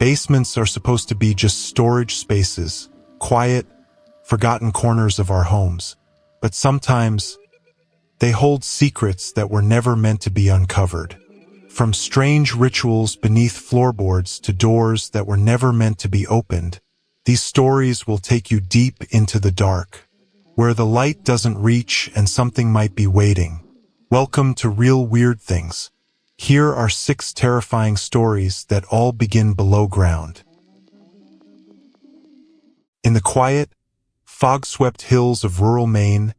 Basements are supposed to be just storage spaces, quiet, forgotten corners of our homes. But sometimes, they hold secrets that were never meant to be uncovered. From strange rituals beneath floorboards to doors that were never meant to be opened, these stories will take you deep into the dark, where the light doesn't reach and something might be waiting. Welcome to Real Weird Things. Here are 6 terrifying stories that all begin below ground. In the quiet, fog-swept hills of rural Maine,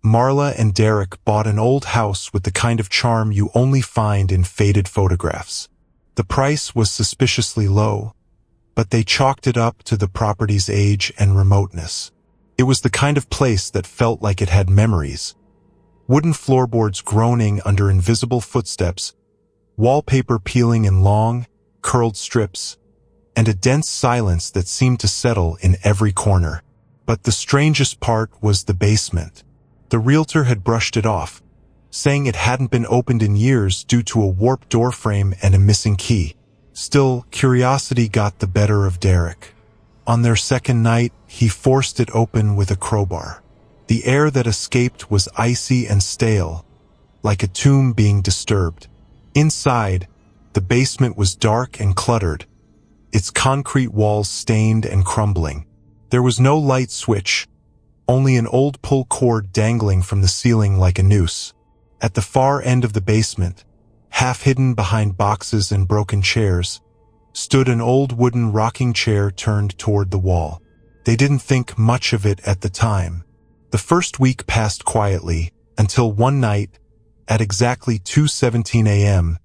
Marla and Derek bought an old house with the kind of charm you only find in faded photographs. The price was suspiciously low, but they chalked it up to the property's age and remoteness. It was the kind of place that felt like it had memories. Wooden floorboards groaning under invisible footsteps, wallpaper peeling in long, curled strips, and a dense silence that seemed to settle in every corner. But the strangest part was the basement. The realtor had brushed it off, saying it hadn't been opened in years due to a warped doorframe and a missing key. Still, curiosity got the better of Derek. On their second night, he forced it open with a crowbar. The air that escaped was icy and stale, like a tomb being disturbed. Inside, the basement was dark and cluttered, its concrete walls stained and crumbling. There was no light switch, only an old pull cord dangling from the ceiling like a noose. At the far end of the basement, half hidden behind boxes and broken chairs, stood an old wooden rocking chair turned toward the wall. They didn't think much of it at the time. The first week passed quietly, until one night, at exactly 2:17 a.m.,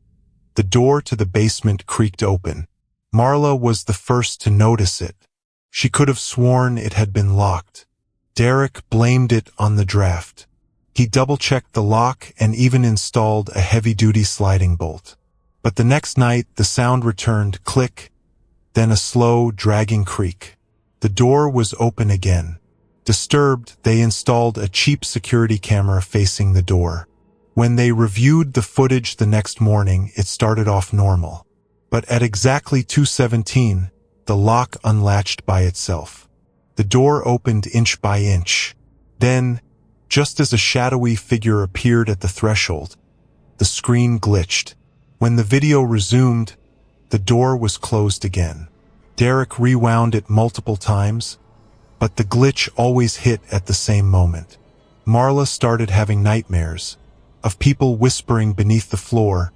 the door to the basement creaked open. Marla was the first to notice it. She could have sworn it had been locked. Derek blamed it on the draft. He double-checked the lock and even installed a heavy-duty sliding bolt. But the next night, the sound returned, click, then a slow, dragging creak. The door was open again. Disturbed, they installed a cheap security camera facing the door. When they reviewed the footage the next morning, it started off normal. But at exactly 2:17, the lock unlatched by itself. The door opened inch by inch. Then, just as a shadowy figure appeared at the threshold, the screen glitched. When the video resumed, the door was closed again. Derek rewound it multiple times, but the glitch always hit at the same moment. Marla started having nightmares, of people whispering beneath the floor,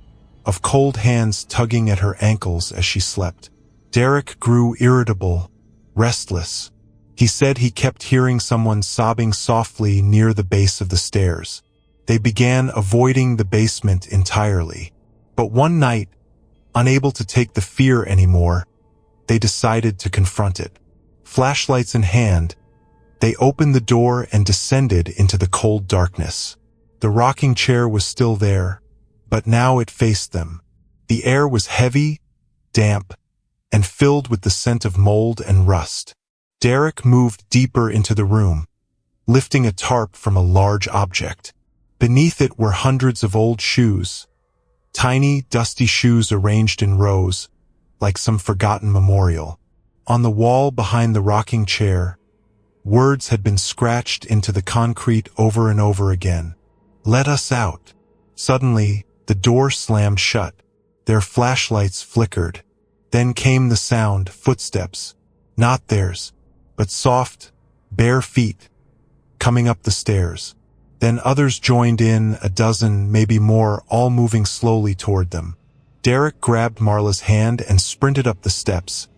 of cold hands tugging at her ankles as she slept. Derek grew irritable, restless. He said he kept hearing someone sobbing softly near the base of the stairs. They began avoiding the basement entirely. But one night, unable to take the fear anymore, they decided to confront it. Flashlights in hand, they opened the door and descended into the cold darkness. The rocking chair was still there, but now it faced them. The air was heavy, damp, and filled with the scent of mold and rust. Derek moved deeper into the room, lifting a tarp from a large object. Beneath it were hundreds of old shoes, tiny, dusty shoes arranged in rows, like some forgotten memorial. On the wall behind the rocking chair, words had been scratched into the concrete over and over again. "Let us out." Suddenly, the door slammed shut. Their flashlights flickered. Then came the sound, footsteps, not theirs, but soft, bare feet, coming up the stairs. Then others joined in, a dozen, maybe more, all moving slowly toward them. Derek grabbed Marla's hand and sprinted up the steps,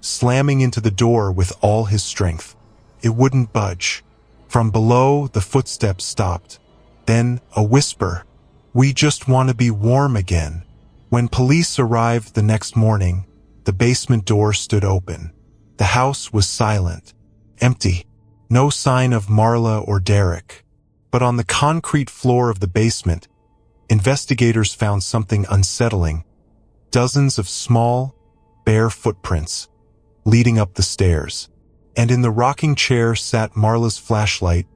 slamming into the door with all his strength. It wouldn't budge. From below, the footsteps stopped. Then a whisper, "We just want to be warm again." When police arrived the next morning, the basement door stood open. The house was silent, empty, no sign of Marla or Derek. But on the concrete floor of the basement, investigators found something unsettling. Dozens of small, bare footprints, leading up the stairs. And in the rocking chair sat Marla's flashlight,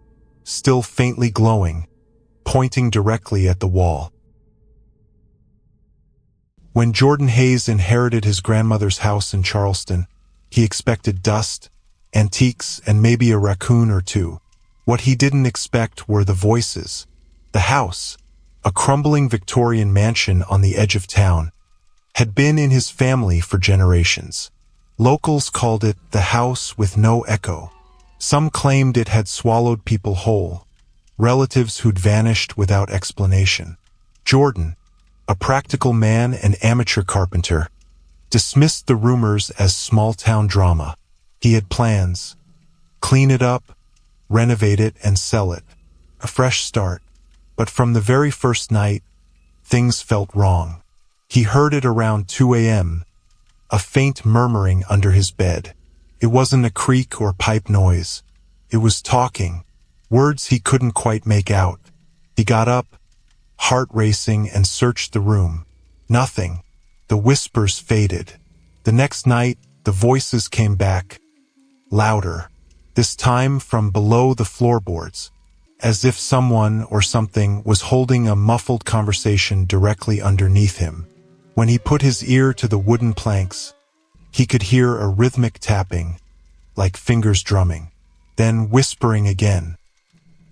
still faintly glowing, pointing directly at the wall. When Jordan Hayes inherited his grandmother's house in Charleston, he expected dust, antiques, and maybe a raccoon or two. What he didn't expect were the voices. The house, a crumbling Victorian mansion on the edge of town, had been in his family for generations. Locals called it the house with no echo. Some claimed it had swallowed people whole, relatives who'd vanished without explanation. Jordan, a practical man and amateur carpenter, dismissed the rumors as small-town drama. He had plans: clean it up, renovate it, and sell it. A fresh start. But from the very first night, things felt wrong. He heard it around 2 a.m., a faint murmuring under his bed. It wasn't a creak or pipe noise. It was talking, words he couldn't quite make out. He got up, heart racing, and searched the room. Nothing. The whispers faded. The next night, the voices came back, louder, this time from below the floorboards, as if someone or something was holding a muffled conversation directly underneath him. When he put his ear to the wooden planks, he could hear a rhythmic tapping, like fingers drumming, then whispering again.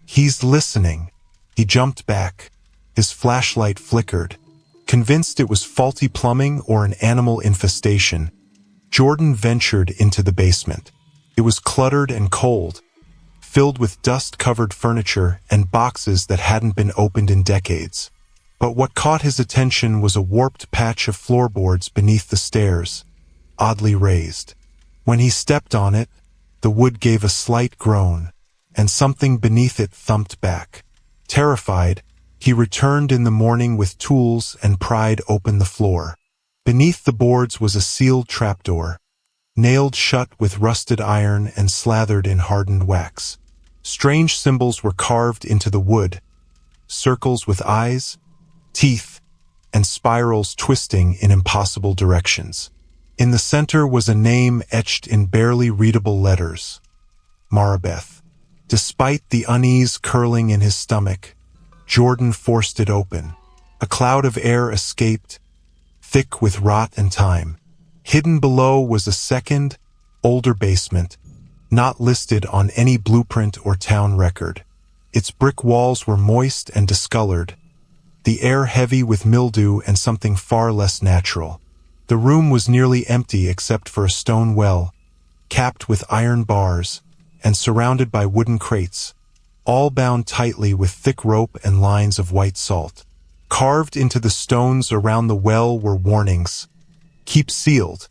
He's listening. He jumped back. His flashlight flickered. Convinced it was faulty plumbing or an animal infestation, Jordan ventured into the basement. It was cluttered and cold, filled with dust-covered furniture and boxes that hadn't been opened in decades. But what caught his attention was a warped patch of floorboards beneath the stairs, oddly raised. When he stepped on it, the wood gave a slight groan, and something beneath it thumped back. Terrified, he returned in the morning with tools and pried open the floor. Beneath the boards was a sealed trapdoor, nailed shut with rusted iron and slathered in hardened wax. Strange symbols were carved into the wood, circles with eyes, teeth, and spirals twisting in impossible directions. In the center was a name etched in barely readable letters: Maribeth. Despite the unease curling in his stomach, Jordan forced it open. A cloud of air escaped, thick with rot and time. Hidden below was a second, older basement, not listed on any blueprint or town record. Its brick walls were moist and discolored, the air heavy with mildew and something far less natural. The room was nearly empty except for a stone well, capped with iron bars, and surrounded by wooden crates, all bound tightly with thick rope and lines of white salt. Carved into the stones around the well were warnings: keep sealed,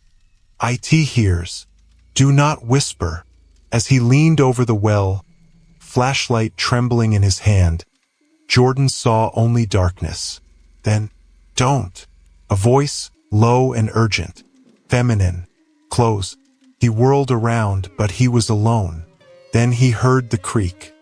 IT hears, do not whisper. As he leaned over the well, flashlight trembling in his hand, Jordan saw only darkness. Then, don't. A voice, low and urgent, feminine. Close. He whirled around, but he was alone. Then he heard the creak.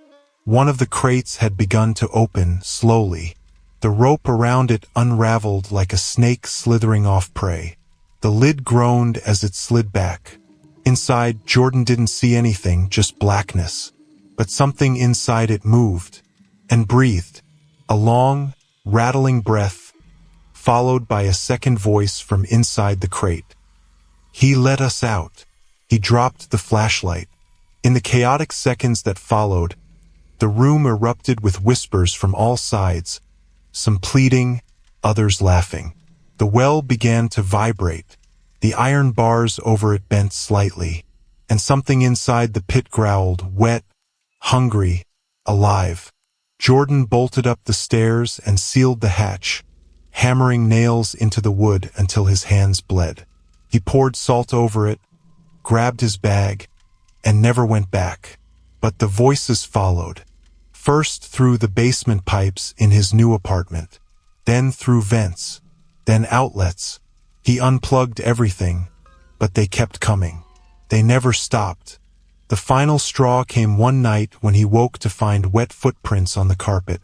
One of the crates had begun to open slowly. The rope around it unraveled like a snake slithering off prey. The lid groaned as it slid back. Inside, Jordan didn't see anything, just blackness. But something inside it moved and breathed. A long, rattling breath, followed by a second voice from inside the crate. He let us out. He dropped the flashlight. In the chaotic seconds that followed, the room erupted with whispers from all sides, some pleading, others laughing. The well began to vibrate. The iron bars over it bent slightly, and something inside the pit growled, wet, hungry, alive. Jordan bolted up the stairs and sealed the hatch, hammering nails into the wood until his hands bled. He poured salt over it, grabbed his bag, and never went back. But the voices followed, first through the basement pipes in his new apartment, then through vents, then outlets. He unplugged everything, but they kept coming. They never stopped. The final straw came one night when he woke to find wet footprints on the carpet,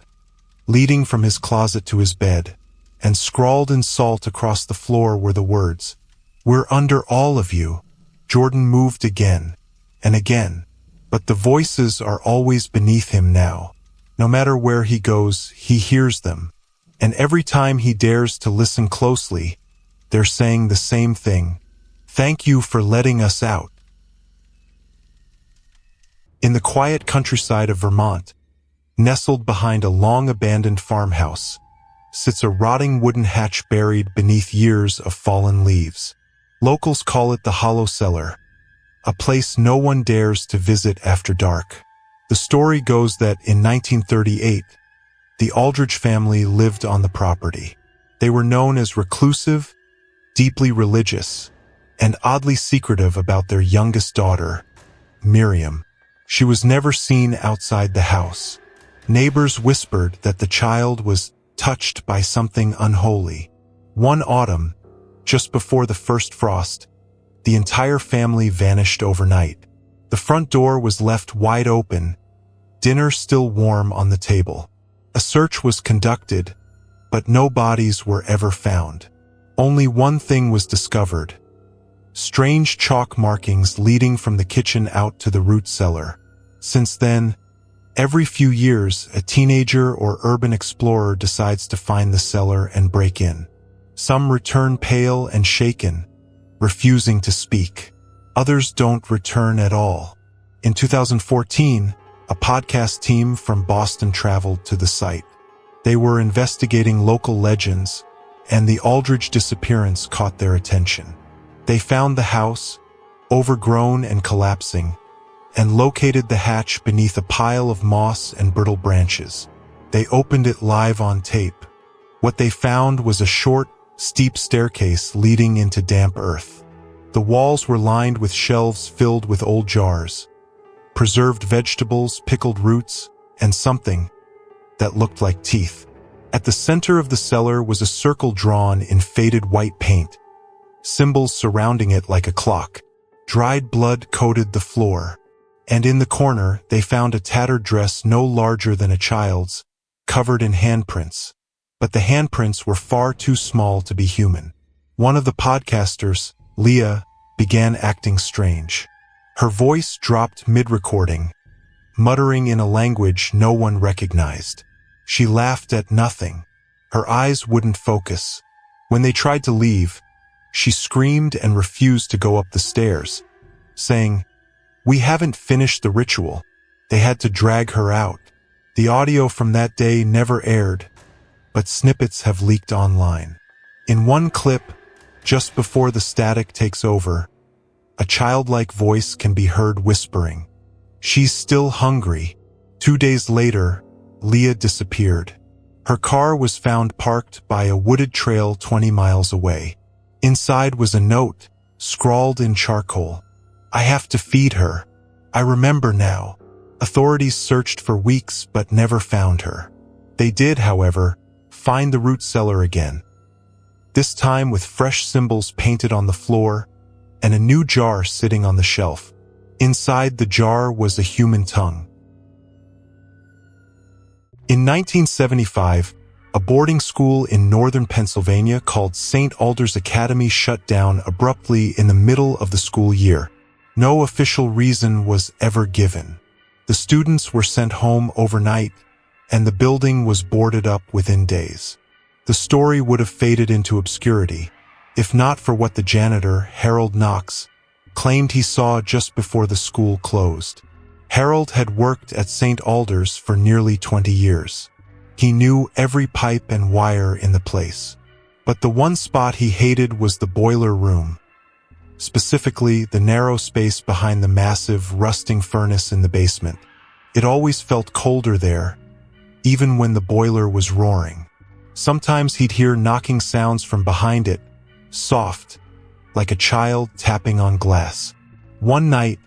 leading from his closet to his bed, and scrawled in salt across the floor were the words, "We're under all of you." Jordan moved again and again, but the voices are always beneath him now. No matter where he goes, he hears them, and every time he dares to listen closely, They're saying the same thing. Thank you for letting us out. In the quiet countryside of Vermont, nestled behind a long-abandoned farmhouse, sits a rotting wooden hatch buried beneath years of fallen leaves. Locals call it the Hollow Cellar, a place no one dares to visit after dark. The story goes that in 1938, the Aldridge family lived on the property. They were known as reclusive, deeply religious, and oddly secretive about their youngest daughter, Miriam. She was never seen outside the house. Neighbors whispered that the child was touched by something unholy. One autumn, just before the first frost, the entire family vanished overnight. The front door was left wide open, dinner still warm on the table. A search was conducted, but no bodies were ever found. Only one thing was discovered: strange chalk markings leading from the kitchen out to the root cellar. Since then, every few years, a teenager or urban explorer decides to find the cellar and break in. Some return pale and shaken, refusing to speak. Others don't return at all. In 2014, a podcast team from Boston traveled to the site. They were investigating local legends, and the Aldridge disappearance caught their attention. They found the house, overgrown and collapsing, and located the hatch beneath a pile of moss and brittle branches. They opened it live on tape. What they found was a short, steep staircase leading into damp earth. The walls were lined with shelves filled with old jars, preserved vegetables, pickled roots, and something that looked like teeth. At the center of the cellar was a circle drawn in faded white paint, symbols surrounding it like a clock. Dried blood coated the floor, and in the corner they found a tattered dress no larger than a child's, covered in handprints. But the handprints were far too small to be human. One of the podcasters, Leah, began acting strange. Her voice dropped mid-recording, muttering in a language no one recognized. She laughed at nothing. Her eyes wouldn't focus. When they tried to leave, she screamed and refused to go up the stairs, saying, "We haven't finished the ritual." They had to drag her out. The audio from that day never aired, but snippets have leaked online. In one clip, just before the static takes over, a childlike voice can be heard whispering, "She's still hungry." 2 days later, Leah disappeared. Her car was found parked by a wooded trail 20 miles away. Inside was a note, scrawled in charcoal. "I have to feed her. I remember now." Authorities searched for weeks but never found her. They did, however, find the root cellar again, this time with fresh symbols painted on the floor and a new jar sitting on the shelf. Inside the jar was a human tongue. In 1975, a boarding school in northern Pennsylvania called St. Alders Academy shut down abruptly in the middle of the school year. No official reason was ever given. The students were sent home overnight, and the building was boarded up within days. The story would have faded into obscurity, if not for what the janitor, Harold Knox, claimed he saw just before the school closed. Harold had worked at St. Alders for nearly 20 years. He knew every pipe and wire in the place. But the one spot he hated was the boiler room, specifically the narrow space behind the massive, rusting furnace in the basement. It always felt colder there, even when the boiler was roaring. Sometimes he'd hear knocking sounds from behind it, soft, like a child tapping on glass. One night,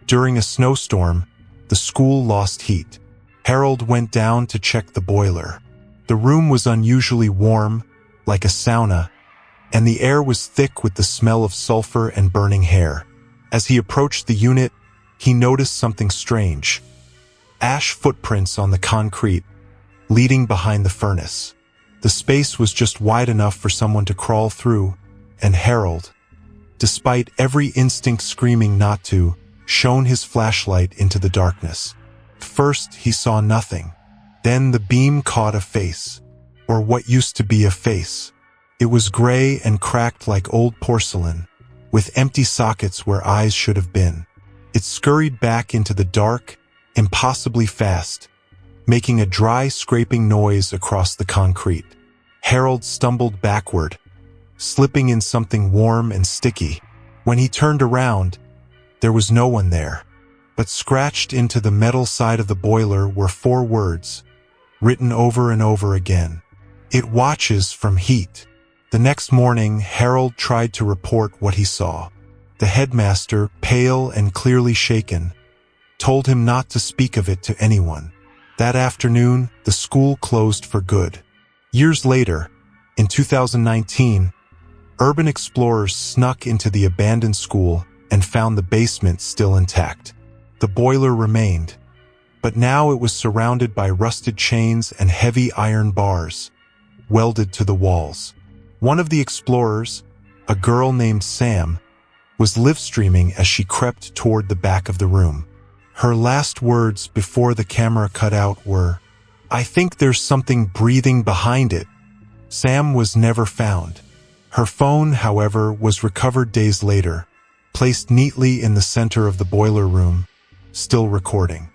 during a snowstorm, the school lost heat. Harold went down to check the boiler. The room was unusually warm, like a sauna, and the air was thick with the smell of sulfur and burning hair. As he approached the unit, he noticed something strange. Ash footprints on the concrete, leading behind the furnace. The space was just wide enough for someone to crawl through, and Harold, despite every instinct screaming not to, shone his flashlight into the darkness. First, he saw nothing. Then the beam caught a face, or what used to be a face. It was gray and cracked like old porcelain, with empty sockets where eyes should have been. It scurried back into the dark, impossibly fast, making a dry, scraping noise across the concrete. Harold stumbled backward, slipping in something warm and sticky. When he turned around, there was no one there. But scratched into the metal side of the boiler were 4 words, written over and over again. "It watches from heat." The next morning, Harold tried to report what he saw. The headmaster, pale and clearly shaken, told him not to speak of it to anyone. That afternoon, the school closed for good. Years later, in 2019, urban explorers snuck into the abandoned school and found the basement still intact. The boiler remained, but now it was surrounded by rusted chains and heavy iron bars, welded to the walls. One of the explorers, a girl named Sam, was live-streaming as she crept toward the back of the room. Her last words before the camera cut out were, "I think there's something breathing behind it." Sam was never found. Her phone, however, was recovered days later, placed neatly in the center of the boiler room, still recording.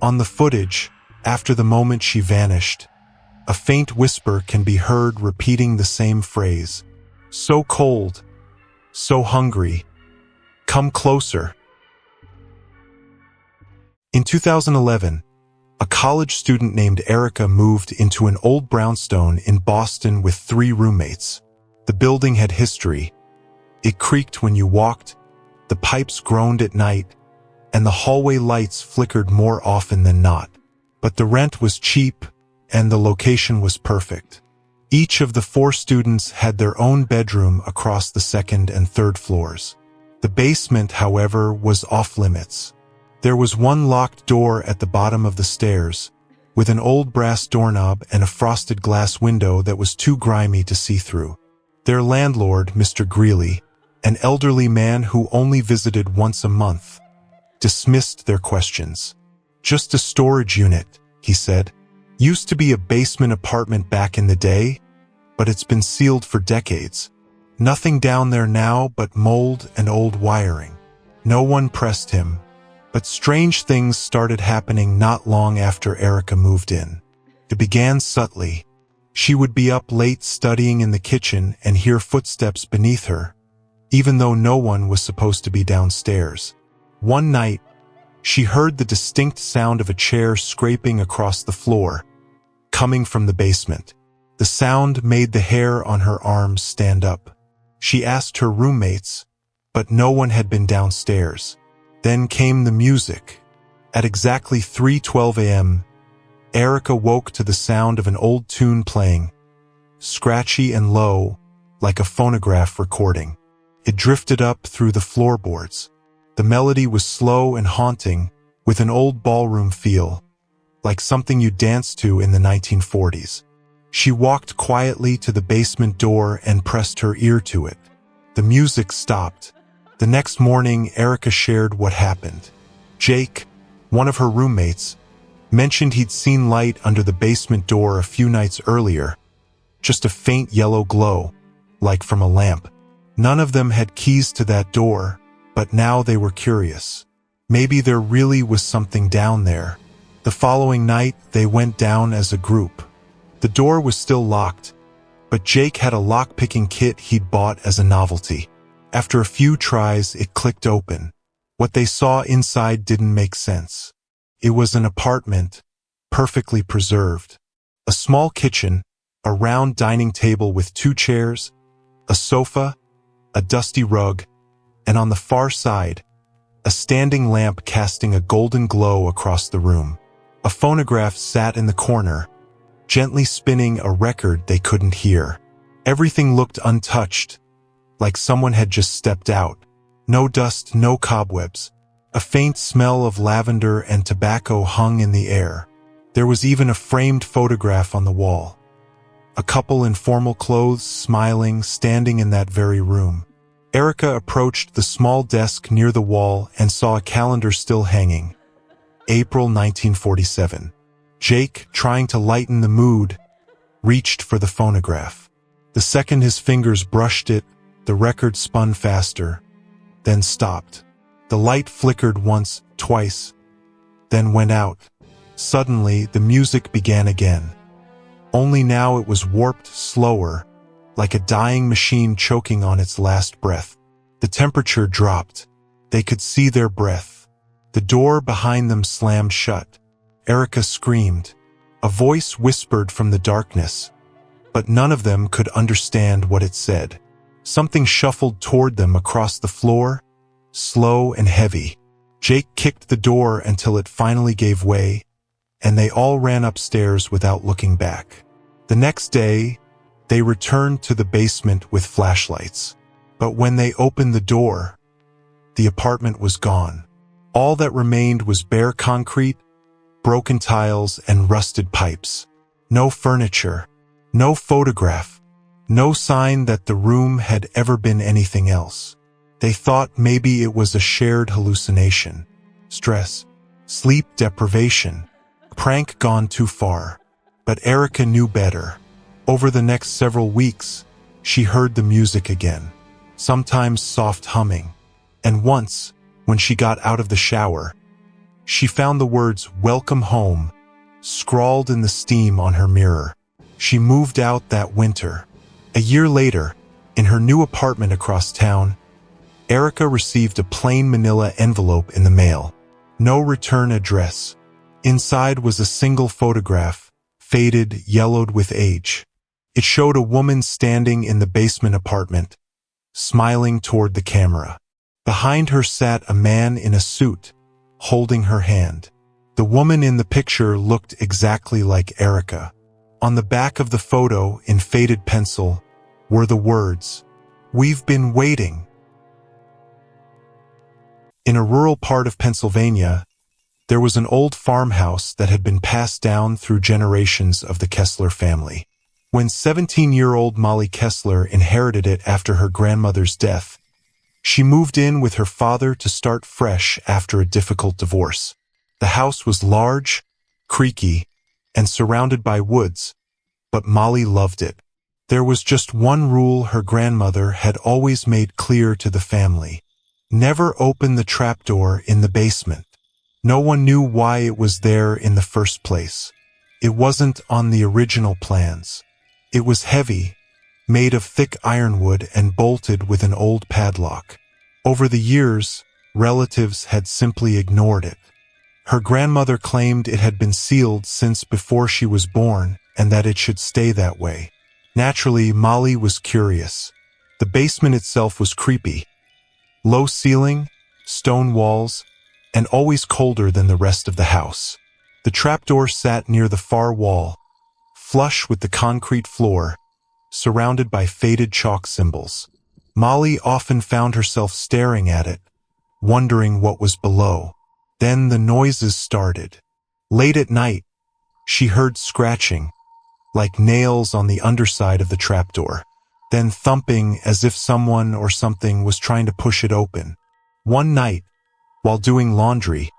On the footage, after the moment she vanished, a faint whisper can be heard repeating the same phrase. "So cold, so hungry, come closer." In 2011, a college student named Erica moved into an old brownstone in Boston with 3 roommates. The building had history. It creaked when you walked, the pipes groaned at night, and the hallway lights flickered more often than not. But the rent was cheap, and the location was perfect. Each of the 4 students had their own bedroom across the 2nd and 3rd floors. The basement, however, was off-limits. There was one locked door at the bottom of the stairs, with an old brass doorknob and a frosted glass window that was too grimy to see through. Their landlord, Mr. Greeley, an elderly man who only visited once a month, dismissed their questions. "Just a storage unit," he said. "Used to be a basement apartment back in the day, but it's been sealed for decades. Nothing down there now but mold and old wiring." No one pressed him, but strange things started happening not long after Erica moved in. It began subtly. She would be up late studying in the kitchen and hear footsteps beneath her, even though no one was supposed to be downstairs. One night, she heard the distinct sound of a chair scraping across the floor, coming from the basement. The sound made the hair on her arms stand up. She asked her roommates, but no one had been downstairs. Then came the music. At exactly 3:12 a.m., Erica woke to the sound of an old tune playing, scratchy and low, like a phonograph recording. It drifted up through the floorboards. The melody was slow and haunting, with an old ballroom feel, like something you danced to in the 1940s. She walked quietly to the basement door and pressed her ear to it. The music stopped. The next morning, Erica shared what happened. Jake, one of her roommates, mentioned he'd seen light under the basement door a few nights earlier, just a faint yellow glow, like from a lamp. None of them had keys to that door, but now they were curious. Maybe there really was something down there. The following night, they went down as a group. The door was still locked, but Jake had a lock-picking kit he'd bought as a novelty. After a few tries, it clicked open. What they saw inside didn't make sense. It was an apartment, perfectly preserved. A small kitchen, a round dining table with 2 chairs, a sofa, a dusty rug, and on the far side, a standing lamp casting a golden glow across the room. A phonograph sat in the corner, gently spinning a record they couldn't hear. Everything looked untouched, like someone had just stepped out. No dust, no cobwebs. A faint smell of lavender and tobacco hung in the air. There was even a framed photograph on the wall. A couple in formal clothes, smiling, standing in that very room. Erica approached the small desk near the wall and saw a calendar still hanging. April 1947. Jake, trying to lighten the mood, reached for the phonograph. The second his fingers brushed it, the record spun faster, then stopped. The light flickered once, twice, then went out. Suddenly, the music began again. Only now it was warped slower, like a dying machine choking on its last breath. The temperature dropped. They could see their breath. The door behind them slammed shut. Erica screamed. A voice whispered from the darkness, but none of them could understand what it said. Something shuffled toward them across the floor, slow and heavy. Jake kicked the door until it finally gave way, and they all ran upstairs without looking back. The next day, they returned to the basement with flashlights. But when they opened the door, the apartment was gone. All that remained was bare concrete, broken tiles, and rusted pipes. No furniture, no photograph, no sign that the room had ever been anything else. They thought maybe it was a shared hallucination. Stress, sleep deprivation, prank gone too far. But Erica knew better. Over the next several weeks, she heard the music again, sometimes soft humming. And once, when she got out of the shower, she found the words "Welcome Home" scrawled in the steam on her mirror. She moved out that winter. A year later, in her new apartment across town, Erica received a plain manila envelope in the mail. No return address. Inside was a single photograph, faded, yellowed with age. It showed a woman standing in the basement apartment, smiling toward the camera. Behind her sat a man in a suit, holding her hand. The woman in the picture looked exactly like Erica. On the back of the photo, in faded pencil, were the words, "We've been waiting." In a rural part of Pennsylvania, there was an old farmhouse that had been passed down through generations of the Kessler family. When 17-year-old Molly Kessler inherited it after her grandmother's death, she moved in with her father to start fresh after a difficult divorce. The house was large, creaky, and surrounded by woods, but Molly loved it. There was just one rule her grandmother had always made clear to the family: never open the trapdoor in the basement. No one knew why it was there in the first place. It wasn't on the original plans. It was heavy, made of thick ironwood and bolted with an old padlock. Over the years, relatives had simply ignored it. Her grandmother claimed it had been sealed since before she was born and that it should stay that way. Naturally, Molly was curious. The basement itself was creepy. Low ceiling, stone walls, and always colder than the rest of the house. The trapdoor sat near the far wall, flush with the concrete floor, surrounded by faded chalk symbols. Molly often found herself staring at it, wondering what was below. Then the noises started. Late at night, she heard scratching, like nails on the underside of the trapdoor, then thumping as if someone or something was trying to push it open. One night, while doing laundry,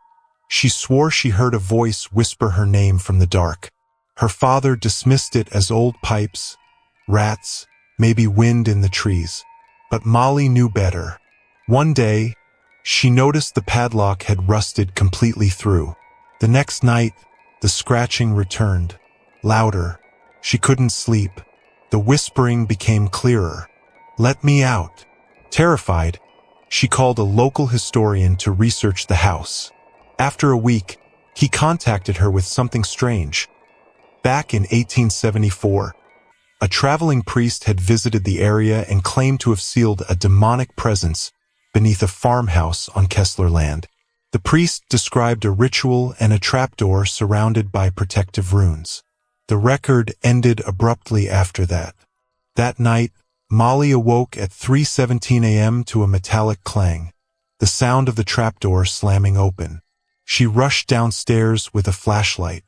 she swore she heard a voice whisper her name from the dark. Her father dismissed it as old pipes, rats, maybe wind in the trees. But Molly knew better. One day, she noticed the padlock had rusted completely through. The next night, the scratching returned, louder. She couldn't sleep. The whispering became clearer. "Let me out." Terrified, she called a local historian to research the house. After a week, he contacted her with something strange. Back in 1874, a traveling priest had visited the area and claimed to have sealed a demonic presence beneath a farmhouse on Kessler land. The priest described a ritual and a trapdoor surrounded by protective runes. The record ended abruptly after that. That night, Molly awoke at 3:17 a.m. to a metallic clang, the sound of the trapdoor slamming open. She rushed downstairs with a flashlight.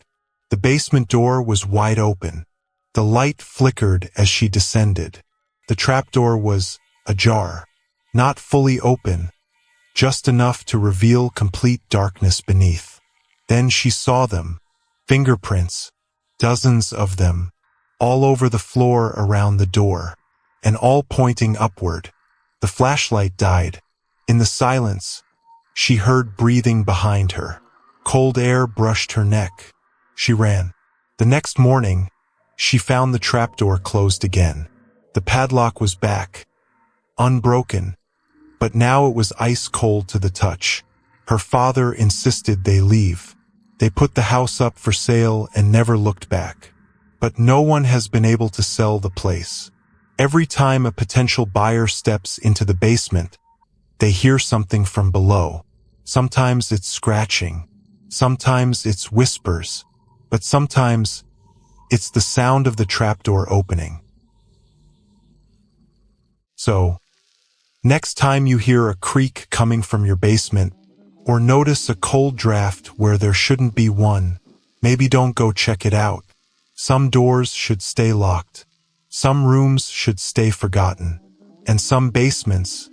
The basement door was wide open. The light flickered as she descended. The trapdoor was ajar, not fully open, just enough to reveal complete darkness beneath. Then she saw them, fingerprints, dozens of them, all over the floor around the door, and all pointing upward. The flashlight died. In the silence, she heard breathing behind her. Cold air brushed her neck. She ran. The next morning, she found the trapdoor closed again. The padlock was back, unbroken, but now it was ice cold to the touch. Her father insisted they leave. They put the house up for sale and never looked back. But no one has been able to sell the place. Every time a potential buyer steps into the basement, they hear something from below. Sometimes it's scratching, sometimes it's whispers, but sometimes it's the sound of the trapdoor opening. So, next time you hear a creak coming from your basement, or notice a cold draft where there shouldn't be one, maybe don't go check it out. Some doors should stay locked, some rooms should stay forgotten, and some basements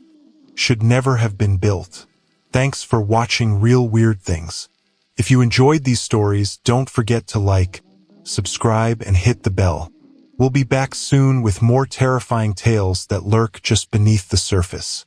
should never have been built. Thanks for watching Real Weird Things. If you enjoyed these stories, don't forget to like, subscribe, and hit the bell. We'll be back soon with more terrifying tales that lurk just beneath the surface.